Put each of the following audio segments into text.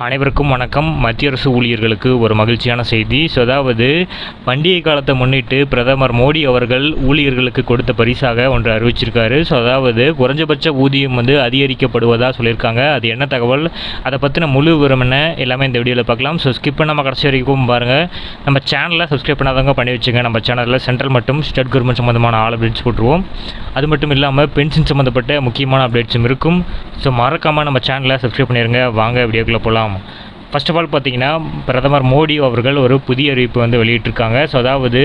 அனைவருக்கும் வணக்கம். மத்திய அரசு ஊழியர்களுக்கு ஒரு மகிழ்ச்சியான செய்தி. அதாவது பண்டிகை காலத்தை முன்னிட்டு பிரதமர் மோடி அவர்கள் ஊழியர்களுக்கு கொடுத்த பரிசாக ஒன்று அறிவிச்சிருக்காரு. அதாவது குறைஞ்சபட்ச ஊதியம் அதிகரிக்கப்படுவதாக சொல்லியிருக்காங்க. அது என்ன தகவல், அதை பற்றின முழு விவரம் என்ன எல்லாமே இந்த வீடியோவில் பார்க்கலாம். ஸ்கிப் பண்ணாமல் கடைசி வரைக்கும் பாருங்கள். நம்ம சேனலில் சப்ஸ்கிரைப் பண்ணாதவங்க பண்ணி வச்சுங்க. நம்ம சேனலில் சென்ட்ரல் மற்றும் ஸ்டேட் கவர்மெண்ட் சம்மந்தமான ஆல் அப்டேட்ஸ் போட்டுருவோம். அது மட்டும் இல்லாமல் பென்ஷன் சம்மந்தப்பட்ட முக்கியமான அப்டேட்ஸும் இருக்கும். மறக்காமல் நம்ம சேனலை சப்ஸ்கிரைப் பண்ணிடுங்க. வாங்க வீடியோக்குள்ளே போகலாம். ஃபர்ஸ்ட் ஆஃப் ஆல் பார்த்தீங்கன்னா, பிரதமர் மோடி அவர்கள் ஒரு புதிய அறிவிப்பு வெளியிட்டிருக்காங்க. அதாவது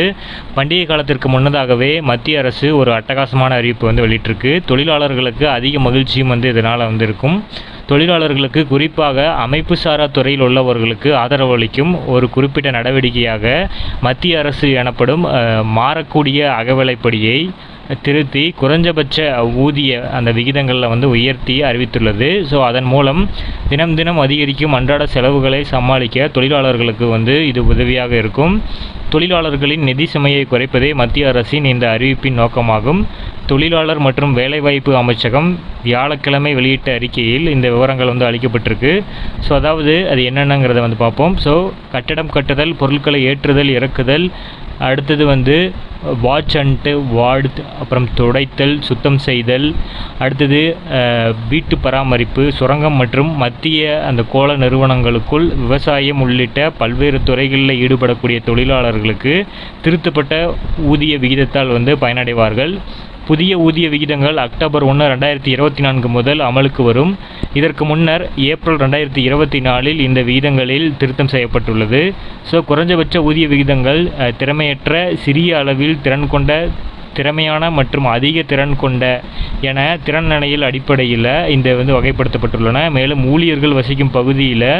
பண்டிகை காலத்திற்கு முன்னதாகவே மத்திய அரசு ஒரு அட்டகாசமான அறிவிப்பு வெளியிட்டிருக்கு. தொழிலாளர்களுக்கு அதிக மகிழ்ச்சியும் இதனால் இருக்கும். தொழிலாளர்களுக்கு குறிப்பாக அமைப்பு சாரா துறையில் உள்ளவர்களுக்கு ஆதரவு அளிக்கும் ஒரு குறிப்பிட்ட நடவடிக்கையாக மத்திய அரசு எனப்படும் மாறக்கூடிய அகவிலைப்படியை திருத்தி குறைஞ்சபட்ச ஊதிய அந்த விகிதங்களில் உயர்த்தி அறிவித்துள்ளது. அதன் மூலம் தினம் தினம் அதிகரிக்கும் அன்றாட செலவுகளை சமாளிக்க தொழிலாளர்களுக்கு இது உதவியாக இருக்கும். தொழிலாளர்களின் நிதி சுமையை குறைப்பதே மத்திய அரசின் இந்த அறிவிப்பின் நோக்கமாகும். தொழிலாளர் மற்றும் வேலைவாய்ப்பு அமைச்சகம் வியாழக்கிழமை வெளியிட்ட அறிக்கையில் இந்த விவரங்கள் அளிக்கப்பட்டிருக்கு. அதாவது அது என்னென்னங்கிறத பார்ப்போம். கட்டடம் கட்டுதல், பொருட்களை ஏற்றுதல் இறக்குதல், அடுத்தது வாட்ச் அண்ட் வார்டு, அப்புறம் துடைத்தல் சுத்தம் செய்தல், அடுத்தது வீட்டு பராமரிப்பு, சுரங்கம் மற்றும் மத்திய அந்த கோள நிறுவனங்களுக்குள் விவசாயம் உள்ளிட்ட பல்வேறு துறைகளில் ஈடுபடக்கூடிய தொழிலாளர்களுக்கு திருத்தப்பட்ட ஊதிய விகிதத்தால் பயனடைவார்கள். புதிய ஊதிய விகிதங்கள் அக்டோபர் 1, 2024 முதல் அமலுக்கு வரும். இதற்கு முன்னர் ஏப்ரல் 2024 இந்த விகிதங்களில் திருத்தம் செய்யப்பட்டுள்ளது. குறைஞ்சபட்ச ஊதிய விகிதங்கள் திறமையற்ற, சிறிய அளவில் திறன் கொண்ட, திறமையான மற்றும் அதிக திறன் கொண்ட என திறன் நிலையில் அடிப்படையில் இந்த வகைப்படுத்தப்பட்டுள்ளன. மேலும் ஊழியர்கள் வசிக்கும் பகுதியில்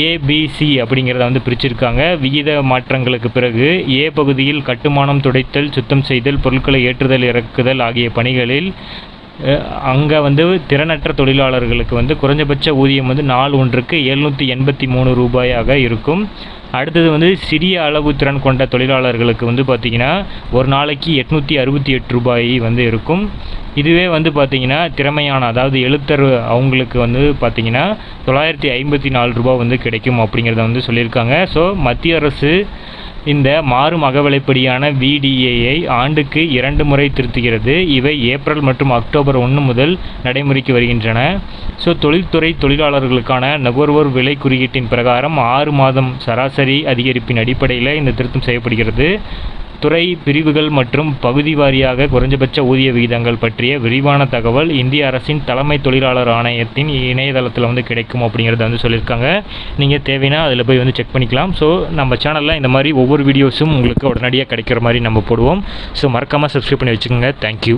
ஏபிசி அப்படிங்கிறத பிரிச்சிருக்காங்க. விகித மாற்றங்களுக்கு பிறகு ஏ பகுதியில் கட்டுமானம், துடைத்தல், சுத்தம் செய்தல், பொருட்களை ஏற்றுதல் இறக்குதல் ஆகிய பணிகளில் அங்கே திறனற்ற தொழிலாளர்களுக்கு குறைஞ்சபட்ச ஊதியம் நாள் ஒன்றுக்கு 783 ரூபாயாக இருக்கும். அடுத்தது சிறிய அளவு திறன் கொண்ட தொழிலாளர்களுக்கு பார்த்திங்கன்னா ஒரு நாளைக்கு 868 ரூபாய் இருக்கும். இதுவே பார்த்திங்கன்னா திறமையான, அதாவது எழுத்தர் அவங்களுக்கு பார்த்திங்கன்னா 954 ரூபாய் கிடைக்கும் அப்படிங்கிறத சொல்லியிருக்காங்க. மத்திய அரசு இந்த மாறும் அகவிலைப்படியான VDAயை ஆண்டுக்கு 2 முறை திருத்துகிறது. இவை ஏப்ரல் மற்றும் அக்டோபர் 1 முதல் நடைமுறைக்கு வருகின்றன. தொழில்துறை தொழிலாளர்களுக்கான நுகர்வோர் விலை குறியீட்டின் பிரகாரம் 6 மாதம் சராசரி அதிகரிப்பின் அடிப்படையில் இந்த திருத்தம் செய்யப்படுகிறது. துறை பிரிவுகள் மற்றும் பகுதி வாரியாக குறைஞ்சபட்ச ஊதிய விகிதங்கள் பற்றிய விரிவான தகவல் இந்திய அரசின் தலைமை தொழிலாளர் ஆணையத்தின் இணையதளத்தில் கிடைக்கும் அப்படிங்கிறத சொல்லியிருக்காங்க. நீங்கள் தேவைன்னா அதில் போய் செக் பண்ணிக்கலாம். நம்ம சேனலில் இந்த மாதிரி ஒவ்வொரு வீடியோஸும் உங்களுக்கு உடனடியாக கிடைக்கிற மாதிரி நம்ம போடுவோம். மறக்காமல் சப்ஸ்கிரைப் பண்ணி வச்சுக்கோங்க. தேங்க்யூ.